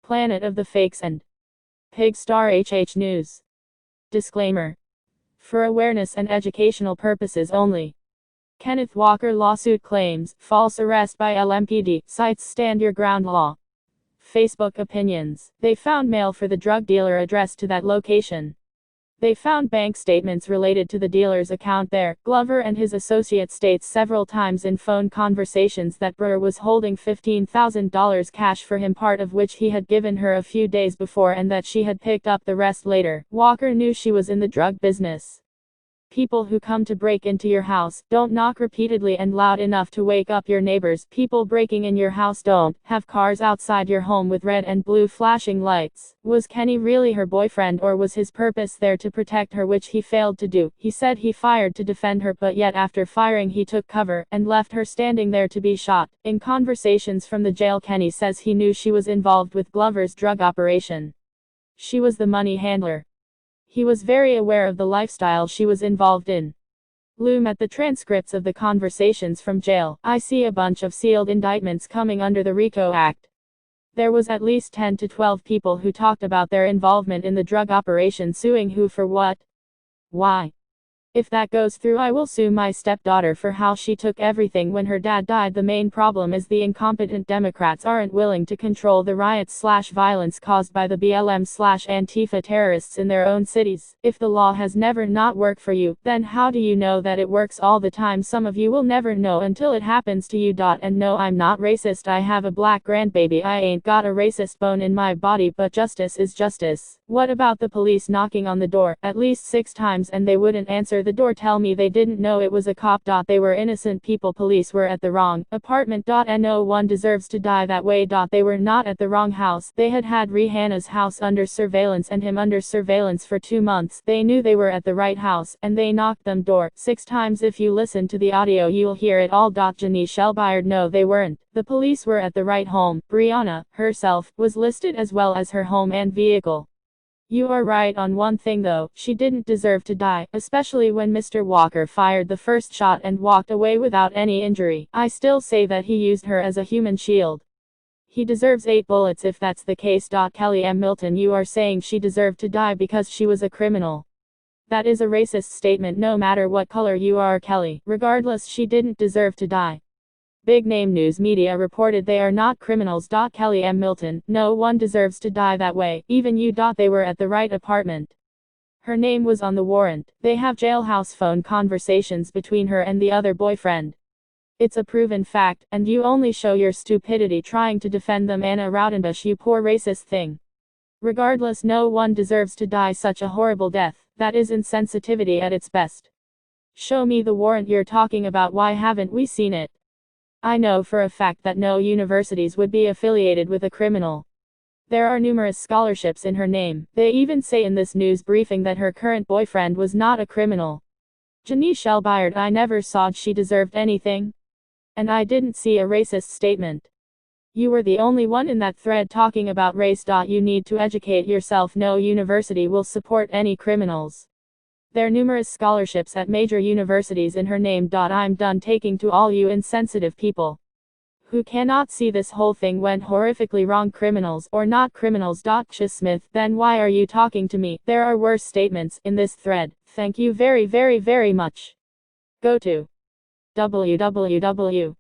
Planet of the Fakes and Pigstar HH News. Disclaimer. For awareness and educational purposes only. Kenneth Walker lawsuit claims, false arrest by LMPD, cites Stand Your Ground law. Facebook opinions. They found mail for the drug dealer addressed to that location. They found bank statements related to the dealer's account there. Glover and his associate states several times in phone conversations that Brewer was holding $15,000 cash for him, part of which he had given her a few days before, and that she had picked up the rest later. Walker knew she was in the drug business. People who come to break into your house don't knock repeatedly and loud enough to wake up your neighbors. People breaking in your house don't have cars outside your home with red and blue flashing lights. Was Kenny really her boyfriend, or was his purpose there to protect her, which he failed to do? He said he fired to defend her, but yet after firing he took cover and left her standing there to be shot. In conversations from the jail, Kenny says he knew she was involved with Glover's drug operation. She was the money handler. He was very aware of the lifestyle she was involved in. Loom at the transcripts of the conversations from jail. I see a bunch of sealed indictments coming under the RICO Act. There was at least 10 to 12 people who talked about their involvement in the drug operation. Suing who for what? Why? If that goes through, I will sue my stepdaughter for how she took everything when her dad died. The main problem is the incompetent Democrats aren't willing to control the riots/violence caused by the BLM/Antifa terrorists in their own cities. If the law has never not worked for you, then how do you know that it works all the time? Some of you will never know until it happens to you. And no, I'm not racist. I have a black grandbaby. I ain't got a racist bone in my body, but justice is justice. What about the police knocking on the door at least 6 times and they wouldn't answer the door? Tell me they didn't know it was a cop. They were innocent people. Police were at the wrong apartment. No one deserves to die that way. They were not at the wrong house. They had had Rihanna's house under surveillance and him under surveillance for 2 months. They knew they were at the right house, and they knocked them door 6 times. If you listen to the audio, you'll hear it all. Janine Shellbyard, no, they weren't. The police were at the right home. Breonna, herself, was listed as well as her home and vehicle. You are right on one thing though, she didn't deserve to die, especially when Mr. Walker fired the first shot and walked away without any injury. I still say that he used her as a human shield. He deserves 8 bullets if that's the case. Kelly M. Milton, you are saying she deserved to die because she was a criminal. That is a racist statement. No matter what color you are, Kelly, regardless, she didn't deserve to die. Big name news media reported they are not criminals. Kelly M. Milton, no one deserves to die that way, even you. They were at the right apartment. Her name was on the warrant. They have jailhouse phone conversations between her and the other boyfriend. It's a proven fact, and you only show your stupidity trying to defend them. Anna Raudenbush, you poor racist thing. Regardless, no one deserves to die such a horrible death. That is insensitivity at its best. Show me the warrant you're talking about. Why haven't we seen it? I know for a fact that no universities would be affiliated with a criminal. There are numerous scholarships in her name. They even say in this news briefing that her current boyfriend was not a criminal. Janine Shellbyard, I never saw she deserved anything. And I didn't see a racist statement. You were the only one in that thread talking about race. You need to educate yourself. No university will support any criminals. There are numerous scholarships at major universities in her name. I'm done taking to all you insensitive people who cannot see this whole thing went horrifically wrong. Criminals or not criminals. Ch Smith, then why are you talking to me? There are worse statements in this thread. Thank you very, very, very much. Go to www.amr-